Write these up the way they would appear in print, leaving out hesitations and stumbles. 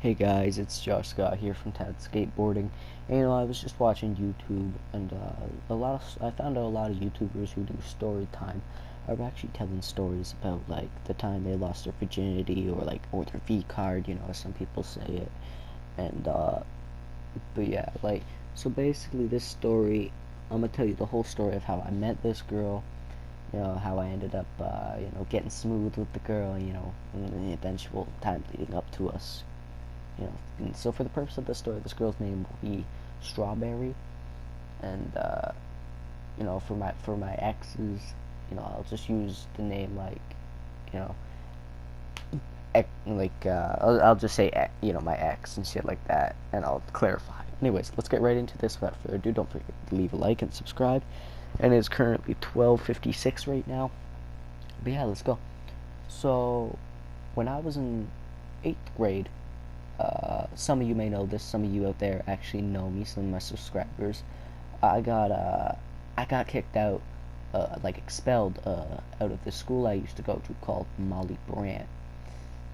Hey guys, it's Josh Scott here from Tad Skateboarding. And, I was just watching YouTube, and I found out a lot of YouTubers who do story time are actually telling stories about like the time they lost their virginity or their V card, as some people say it. And but yeah, so basically this story, I'm gonna tell you the whole story of how I met this girl, how I ended up, getting smooth with the girl, and the eventual time leading up to us. And so for the purpose of this story, this girl's name will be Strawberry, and for my exes, I'll just use the name you know, I'll just say my ex and shit like that, and I'll clarify. Anyways, let's get right into this. Without further ado, don't forget to leave a like and subscribe. And it's currently 12:56 right now. But yeah, let's go. So when I was in 8th grade. Some of you may know this. Some of you out there actually know me. Some of my subscribers. I got kicked out, expelled out of the school I used to go to called Molly Brant.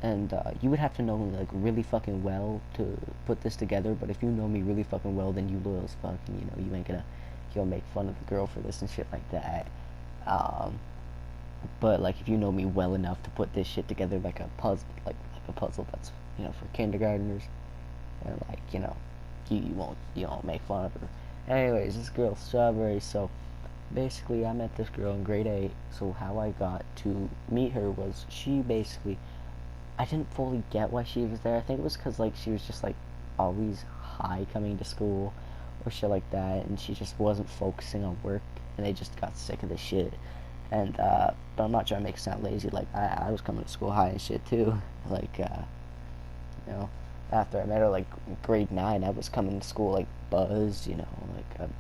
And you would have to know me like really fucking well to put this together. But if you know me really fucking well, then you loyal as fuck, and you ain't gonna make fun of the girl for this and shit like that. But like if you know me well enough to put this shit together like a puzzle, like a puzzle that's for kindergartners, and you won't make fun of her. Anyways, this girl Strawberry. So basically, I met this girl in grade 8. So how I got to meet her was I didn't fully get why she was there. I think it was because she was just always high coming to school or shit like that, and she just wasn't focusing on work, and they just got sick of the shit. And but I'm not trying to make it sound lazy. I was coming to school high and shit too. After I met her grade 9, I was coming to school buzzed.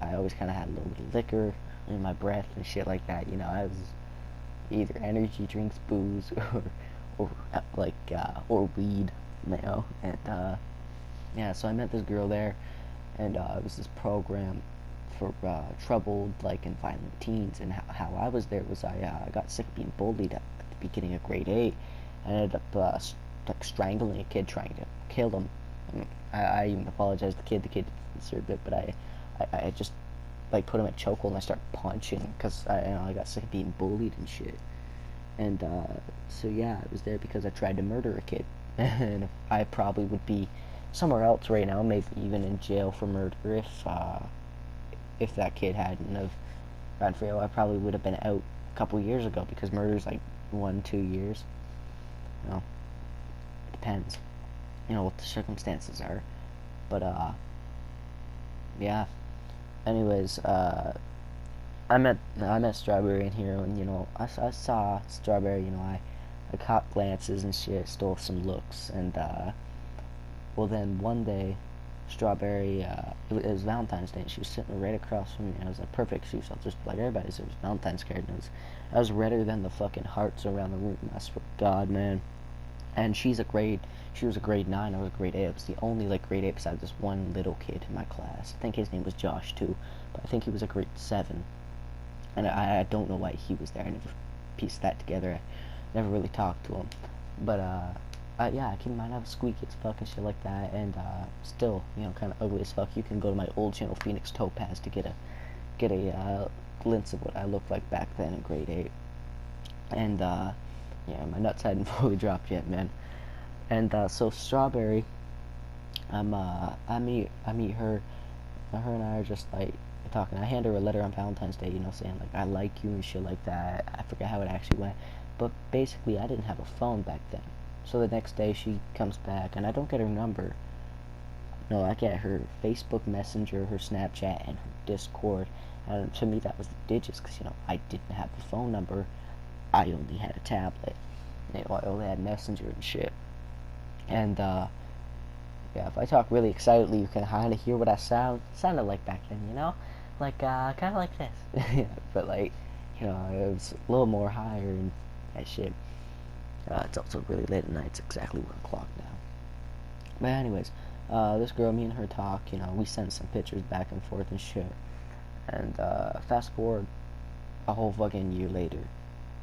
I always kind of had a little bit of liquor in my breath and shit like that. I was either energy drinks, booze, or weed. And yeah, so I met this girl there, and it was this program for troubled and violent teens. And how I was there was I got sick of being bullied at the beginning of grade 8. I ended up strangling a kid, trying to kill him. I even apologized to the kid. The kid didn't deserve it, but I just put him in a chokehold and I started punching because I got sick of being bullied and shit. And so yeah, I was there because I tried to murder a kid, and I probably would be somewhere else right now, maybe even in jail for murder if that kid hadn't have ran for jail. I probably would have been out a couple years ago, because murder's 1-2 years. It depends, what the circumstances are. But yeah. Anyways, I met Strawberry in here, and I saw Strawberry. I caught glances and shit, stole some looks, and well then one day, Strawberry, it was Valentine's Day, and she was sitting right across from me. I was like, perfect excuse. I'll just be like, everybody says Valentine's card, and I was redder than the fucking hearts around the room. I swear to God, man. And she was a grade 9, I was a grade 8. I was the only grade 8 besides this one little kid in my class. I think his name was Josh too, but I think he was a grade 7. And I don't know why he was there. I never pieced that together. I never really talked to him. But yeah, keep in mind I was squeaky as fuck and shit like that, and still, kind of ugly as fuck. You can go to my old channel, Phoenix Topaz, to get a glimpse of what I looked like back then in grade 8. And yeah, my nuts hadn't fully dropped yet, man. And so Strawberry, I meet her. Her and I are just talking. I hand her a letter on Valentine's Day, saying I like you and shit like that. I forget how it actually went, but basically I didn't have a phone back then. So the next day she comes back, and I don't get her number. No, I get her Facebook Messenger, her Snapchat, and her Discord. And to me that was the digits, because I didn't have a phone number. I only had a tablet. I only had Messenger and shit. And yeah, if I talk really excitedly, you can kind of hear what I sounded like back then, kind of like this. Yeah, but it was a little more higher and that shit. It's also really late at night. It's exactly 1 o'clock now. But anyways, this girl, me and her talk. We send some pictures back and forth and shit. And fast forward a whole fucking year later.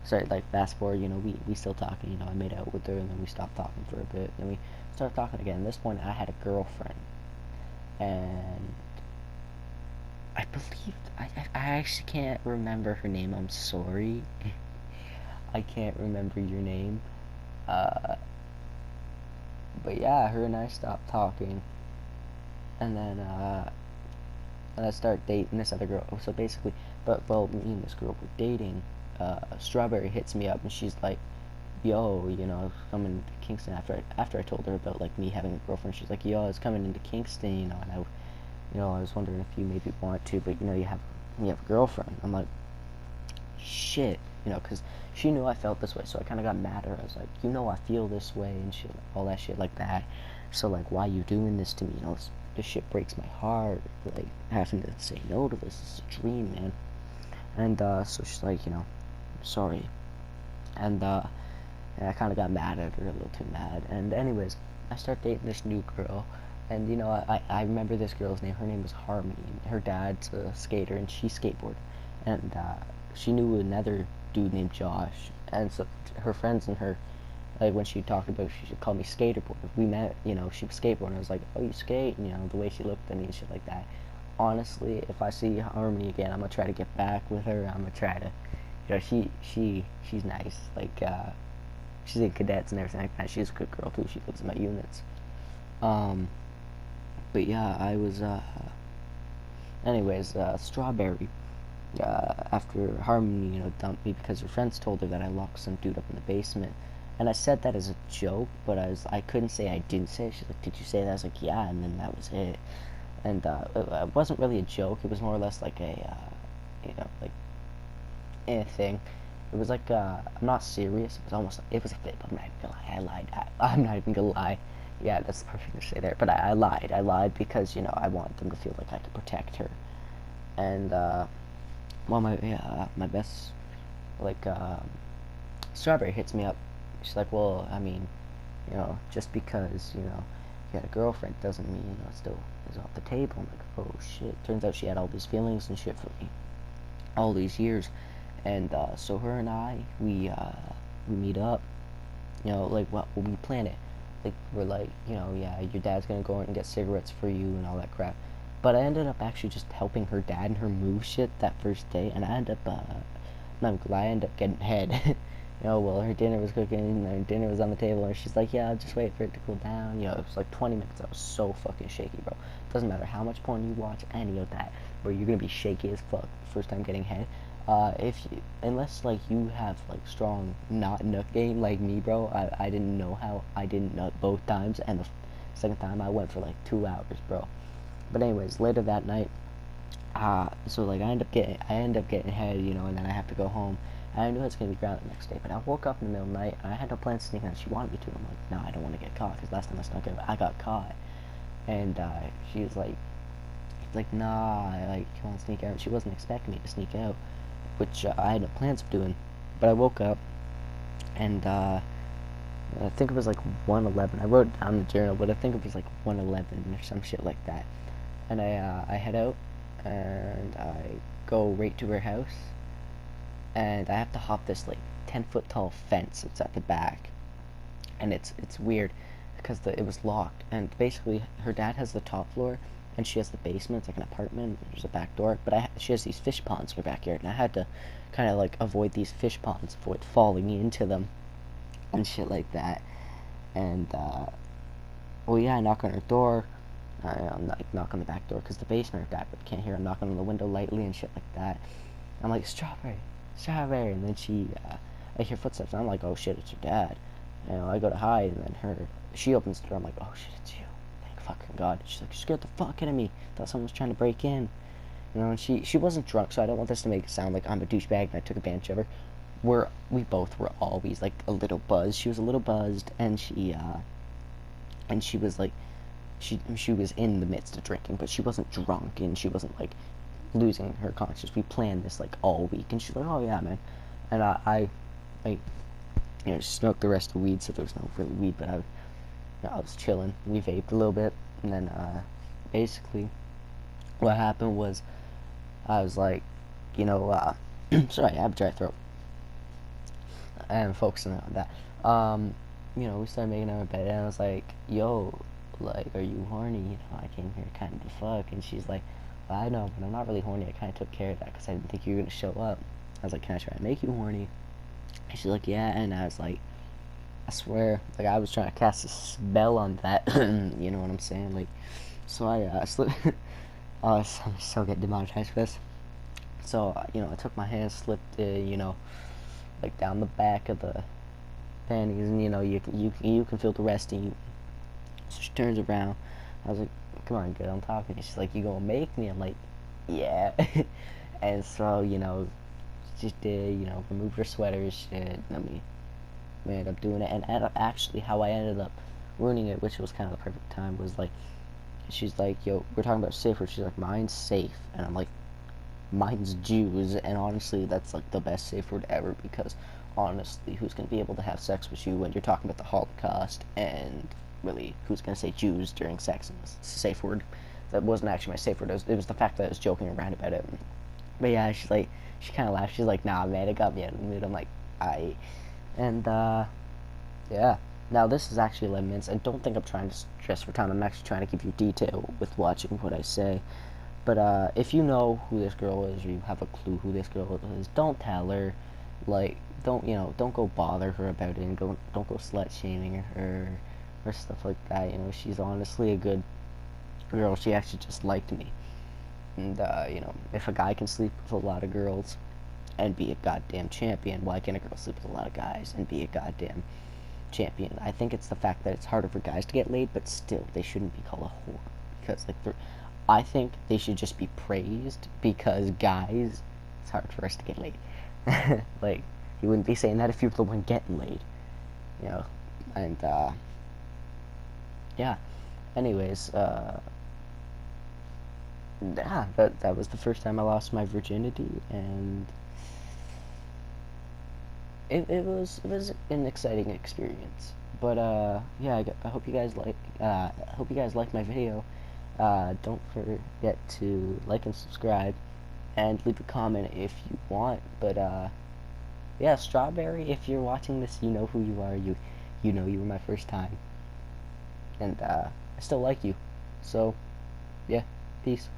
sorry, like fast forward, you know, we still talking, you know, I made out with her and then we stopped talking for a bit, then we started talking again. At this point, I had a girlfriend, and I believe I actually can't remember her name. I'm sorry. I can't remember your name. Uh, but yeah, her and I stopped talking, and then and I started dating this other girl. So basically, but well, me and this girl were dating. Strawberry hits me up and she's like, "Yo, you know, coming to Kingston." After I told her about like me having a girlfriend, she's like, "Yo, I was coming into Kingston, you know, and I was wondering if you maybe want to, but you know, you have a girlfriend." I'm like, "Shit," you know, because she knew I felt this way, so I kind of got mad at her. I was like, "You know, I feel this way and shit, all that shit like that. So like, why you doing this to me? You know, this shit breaks my heart. Like having to say no to this is a dream, man." And so she's like, you know, "Sorry." And I kind of got mad at her, a little too mad. And anyways, I start dating this new girl, and you know, I remember this girl's name. Her name was Harmony. And her dad's a skater, and she skateboarded. And she knew another dude named Josh, and so her friends and her, like when she talked about, she should call me Skaterboard. If we met, you know, she was skateboarding. I was like, "Oh, you skate?" And, you know, the way she looked at me and shit like that. Honestly, if I see Harmony again, I'm gonna try to get back with her. I'm gonna try to, you know, she's nice. Like she's in cadets and everything like that. She's a good girl too. She lives in my units. Um, but yeah, I was. Anyways, Strawberry. After Harmony, you know, dumped me because her friends told her that I locked some dude up in the basement, and I said that as a joke, but I couldn't say I didn't say it. She's like, "Did you say that?" I was like, "Yeah," and then that was it. And it wasn't really a joke. It was more or less like a, you know, like anything. It was like I'm not serious. It was almost it was a fib. I'm not even gonna lie. I lied. I'm not even gonna lie. Yeah, that's the perfect thing to say there. But I lied. I lied because, you know, I wanted them to feel like I could protect her. And well, my best, like Strawberry hits me up. She's like, "Well, I mean, you know, just because, you know, you had a girlfriend doesn't mean, you know, it still is off the table." I'm like, "Oh shit." Turns out she had all these feelings and shit for me all these years. And so her and I, we meet up, you know, like what we plan it. Like we're like, you know, yeah, your dad's gonna go out and get cigarettes for you and all that crap. But I ended up actually just helping her dad and her move shit that first day, and I ended up, I'm glad I ended up getting head. You know, well, her dinner was cooking, and her dinner was on the table, and she's like, "Yeah, I'll just wait for it to cool down." You know, it was like 20 minutes. I was so fucking shaky, bro. Doesn't matter how much porn you watch, any of that, bro, you're gonna be shaky as fuck first time getting head. If you, unless like you have like strong not nut game like me, bro. I didn't know how I didn't nut both times, and the second time I went for like 2 hours, bro. But anyways, later that night, so like I end up getting head, you know, and then I have to go home. And I knew I was gonna be grounded the next day, but I woke up in the middle of the night and I had no plan to sneak out. She wanted me to. I'm like, "No, I don't want to get caught," because last time I snuck out, I got caught. And she was like, "Nah, like, come on, sneak out." She wasn't expecting me to sneak out, which I had no plans of doing. But I woke up, and I think it was like 1:11. I wrote down the journal, but I think it was like 1:11 or some shit like that. And I head out, and I go right to her house, and I have to hop this like 10-foot tall fence that's at the back, and it's weird because it was locked, and basically her dad has the top floor and she has the basement. It's like an apartment. There's a back door, but she has these fish ponds in her backyard, and I had to kind of like avoid these fish ponds, avoid falling into them and shit like that. And well, yeah, I knock on her door. I'm like, knock on the back door because the basement her dad can't hear. I'm knocking on the window lightly and shit like that. I'm like, "Strawberry, Strawberry," and then I hear footsteps, and I'm like, "Oh shit, it's her dad." You know, I go to hide, and then she opens the door. I'm like, "Oh shit, it's you." Thank fucking God. She's like, "You scared the fuck out of me. Thought someone was trying to break in." You know, and she wasn't drunk, so I don't want this to make it sound like I'm a douchebag and I took advantage of her. We both were always like a little buzzed. She was a little buzzed, and she was like, she was in the midst of drinking, but she wasn't drunk, and she wasn't like losing her conscience. We planned this like all week, and she's like, "Oh yeah, man." And like, you know, smoked the rest of the weed, so there was no real weed, but I was chilling. We vaped a little bit, and then basically what happened was I was like, you know, sorry, I have a dry throat. and focusing on that. We started making out in bed, and I was like, "Yo, like, are you horny? I came here kind of to fuck." And she's like, well, "I know, but I'm not really horny. I kind of took care of that because I didn't think you were gonna show up." I was like, "Can I try to make you horny?" And she's like, "Yeah." And I was like, "I swear, like, I was trying to cast a spell on that." You know what I'm saying? Like, so I slipped. Oh, I'm so get demonetized for this. So I took my hand, slipped it, like down the back of the panties, and you can feel the resting. So she turns around. I was like, "Come on, girl, I'm talking." She's like, "You gonna make me?" I'm like, "Yeah." And so she did, remove her sweater, shit. We ended up doing it, and actually, how I ended up ruining it, which was kind of the perfect time, was like, she's like, "Yo, we're talking about safe word." She's like, "Mine's safe," and I'm like, "Mine's Jews," and honestly, that's like the best safe word ever, because honestly, who's gonna be able to have sex with you when you're talking about the Holocaust? And really, who's gonna say Jews during sex? And it's a safe word. That wasn't actually my safe word. It was the fact that I was joking around about it. But yeah, she kind of laughed. She's like, "Nah, man, it got me out of the mood." I'm like, "I," and yeah. Now this is actually 11 minutes, and don't think I'm trying to stress for time. I'm actually trying to give you detail with watching what I say. But if you know who this girl is, or you have a clue who this girl is, don't tell her. Like, don't go bother her about it, and don't go slut shaming her or stuff like that. She's honestly a good girl. She actually just liked me. And if a guy can sleep with a lot of girls and be a goddamn champion, why can't a girl sleep with a lot of guys and be a goddamn champion? I think it's the fact that it's harder for guys to get laid, but still, they shouldn't be called a whore, because I think they should just be praised, because guys, it's hard for us to get laid. Like, you wouldn't be saying that if you were the one getting laid, you know. And yeah. Anyways, yeah, that was the first time I lost my virginity, and it was an exciting experience. But yeah, I hope you guys like my video. Don't forget to like and subscribe, and leave a comment if you want. But yeah, Strawberry, if you're watching this, you know who you are. You know you were my first time, and I still like you. So yeah, peace.